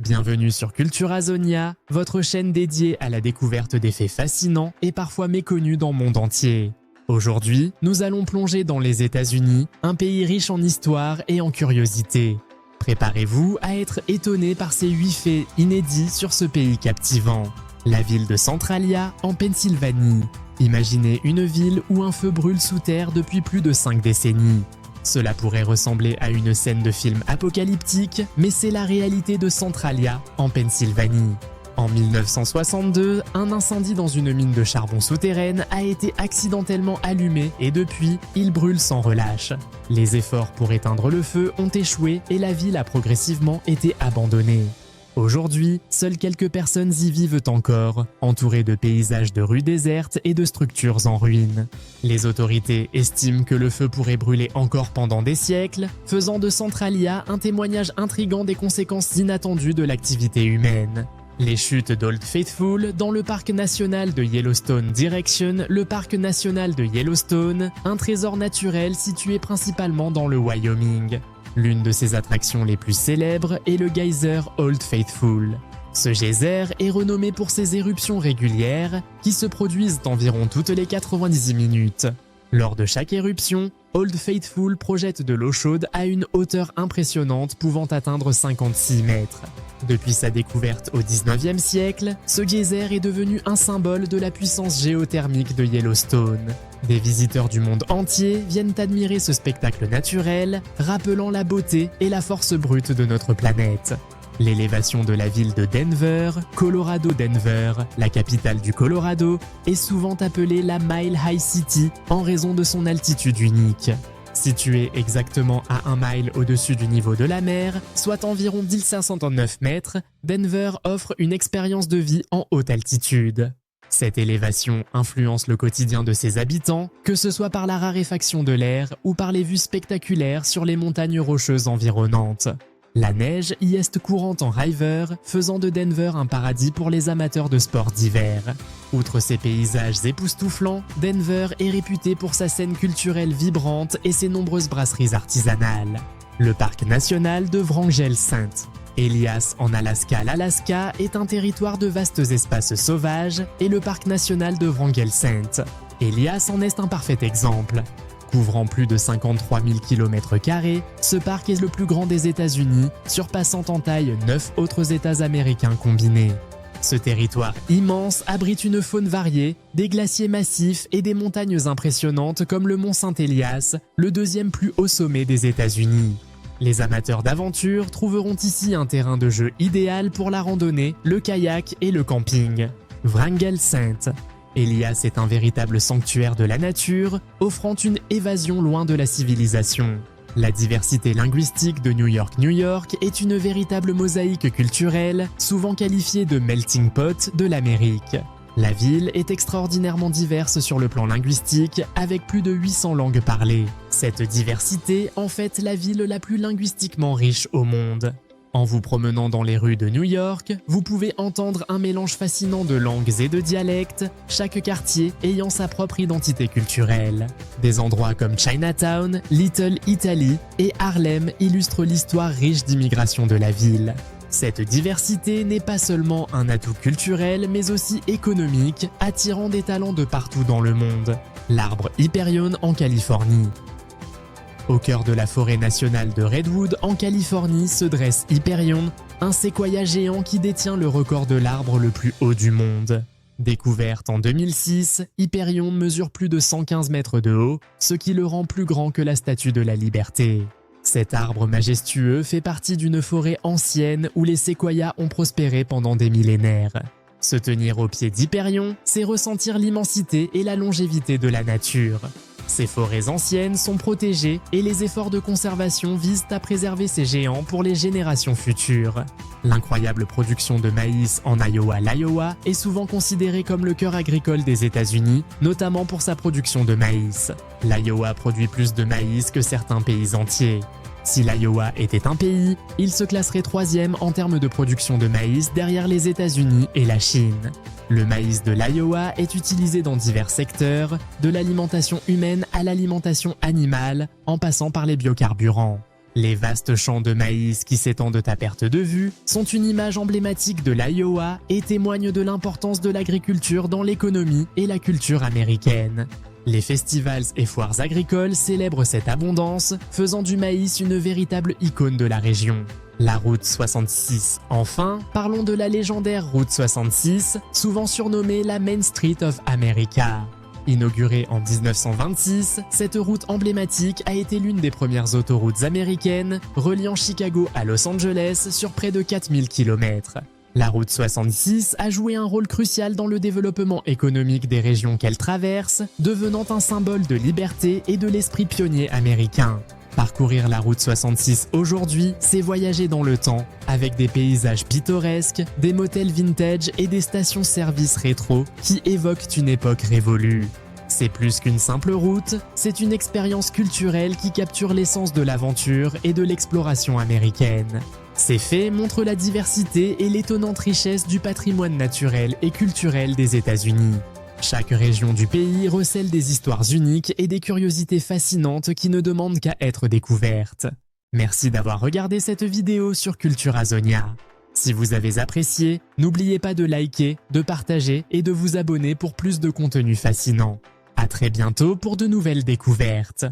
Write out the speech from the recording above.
Bienvenue sur Cultura Zonia, votre chaîne dédiée à la découverte des faits fascinants et parfois méconnus dans le monde entier. Aujourd'hui, nous allons plonger dans les États-Unis, un pays riche en histoire et en curiosité. Préparez-vous à être étonné par ces 8 faits inédits sur ce pays captivant. La ville de Centralia, en Pennsylvanie. Imaginez une ville où un feu brûle sous terre depuis plus de 5 décennies. Cela pourrait ressembler à une scène de film apocalyptique, mais c'est la réalité de Centralia, en Pennsylvanie. En 1962, un incendie dans une mine de charbon souterraine a été accidentellement allumé et depuis, il brûle sans relâche. Les efforts pour éteindre le feu ont échoué et la ville a progressivement été abandonnée. Aujourd'hui, seules quelques personnes y vivent encore, entourées de paysages de rues désertes et de structures en ruine. Les autorités estiment que le feu pourrait brûler encore pendant des siècles, faisant de Centralia un témoignage intrigant des conséquences inattendues de l'activité humaine. Les chutes d'Old Faithful dans le parc national de Yellowstone Direction, le parc national de Yellowstone, un trésor naturel situé principalement dans le Wyoming. L'une de ses attractions les plus célèbres est le geyser Old Faithful. Ce geyser est renommé pour ses éruptions régulières qui se produisent environ toutes les 90 minutes. Lors de chaque éruption, Old Faithful projette de l'eau chaude à une hauteur impressionnante pouvant atteindre 56 mètres. Depuis sa découverte au 19e siècle, ce geyser est devenu un symbole de la puissance géothermique de Yellowstone. Des visiteurs du monde entier viennent admirer ce spectacle naturel, rappelant la beauté et la force brute de notre planète. L'élévation de la ville de Denver, Colorado Denver, la capitale du Colorado, est souvent appelée la Mile High City en raison de son altitude unique. Située exactement à 1 mile au-dessus du niveau de la mer, soit environ 1509 mètres, Denver offre une expérience de vie en haute altitude. Cette élévation influence le quotidien de ses habitants, que ce soit par la raréfaction de l'air ou par les vues spectaculaires sur les montagnes rocheuses environnantes. La neige y est courante en hiver, faisant de Denver un paradis pour les amateurs de sports d'hiver. Outre ses paysages époustouflants, Denver est réputé pour sa scène culturelle vibrante et ses nombreuses brasseries artisanales. Le parc national de Wrangell St. Elias en Alaska, l'Alaska est un territoire de vastes espaces sauvages et le parc national de Wrangell St. Elias en est un parfait exemple. Couvrant plus de 53 000 km², ce parc est le plus grand des États-Unis, surpassant en taille 9 autres États américains combinés. Ce territoire immense abrite une faune variée, des glaciers massifs et des montagnes impressionnantes comme le mont Saint-Elias, le deuxième plus haut sommet des États-Unis. Les amateurs d'aventure trouveront ici un terrain de jeu idéal pour la randonnée, le kayak et le camping. Wrangell St. Elias est un véritable sanctuaire de la nature, offrant une évasion loin de la civilisation. La diversité linguistique de New York est une véritable mosaïque culturelle, souvent qualifiée de melting pot de l'Amérique. La ville est extraordinairement diverse sur le plan linguistique, avec plus de 800 langues parlées. Cette diversité en fait la ville la plus linguistiquement riche au monde. En vous promenant dans les rues de New York, vous pouvez entendre un mélange fascinant de langues et de dialectes, chaque quartier ayant sa propre identité culturelle. Des endroits comme Chinatown, Little Italy et Harlem illustrent l'histoire riche d'immigration de la ville. Cette diversité n'est pas seulement un atout culturel, mais aussi économique, attirant des talents de partout dans le monde. L'arbre Hyperion en Californie. Au cœur de la forêt nationale de Redwood, en Californie, se dresse Hyperion, un séquoia géant qui détient le record de l'arbre le plus haut du monde. Découverte en 2006, Hyperion mesure plus de 115 mètres de haut, ce qui le rend plus grand que la Statue de la Liberté. Cet arbre majestueux fait partie d'une forêt ancienne où les séquoias ont prospéré pendant des millénaires. Se tenir au pied d'Hyperion, c'est ressentir l'immensité et la longévité de la nature. Ces forêts anciennes sont protégées et les efforts de conservation visent à préserver ces géants pour les générations futures. L'incroyable production de maïs en Iowa, l'Iowa, est souvent considérée comme le cœur agricole des États-Unis, notamment pour sa production de maïs. L'Iowa produit plus de maïs que certains pays entiers. Si l'Iowa était un pays, il se classerait 3e en termes de production de maïs derrière les États-Unis et la Chine. Le maïs de l'Iowa est utilisé dans divers secteurs, de l'alimentation humaine à l'alimentation animale, en passant par les biocarburants. Les vastes champs de maïs qui s'étendent à perte de vue sont une image emblématique de l'Iowa et témoignent de l'importance de l'agriculture dans l'économie et la culture américaine. Les festivals et foires agricoles célèbrent cette abondance, faisant du maïs une véritable icône de la région. La route 66. Enfin, parlons de la légendaire route 66, souvent surnommée la Main Street of America. Inaugurée en 1926, cette route emblématique a été l'une des premières autoroutes américaines reliant Chicago à Los Angeles sur près de 4000 km. La route 66 a joué un rôle crucial dans le développement économique des régions qu'elle traverse, devenant un symbole de liberté et de l'esprit pionnier américain. Parcourir la route 66 aujourd'hui, c'est voyager dans le temps, avec des paysages pittoresques, des motels vintage et des stations-service rétro qui évoquent une époque révolue. C'est plus qu'une simple route, c'est une expérience culturelle qui capture l'essence de l'aventure et de l'exploration américaine. Ces faits montrent la diversité et l'étonnante richesse du patrimoine naturel et culturel des États-Unis. Chaque région du pays recèle des histoires uniques et des curiosités fascinantes qui ne demandent qu'à être découvertes. Merci d'avoir regardé cette vidéo sur Culture Azonia. Si vous avez apprécié, n'oubliez pas de liker, de partager et de vous abonner pour plus de contenu fascinant. À très bientôt pour de nouvelles découvertes.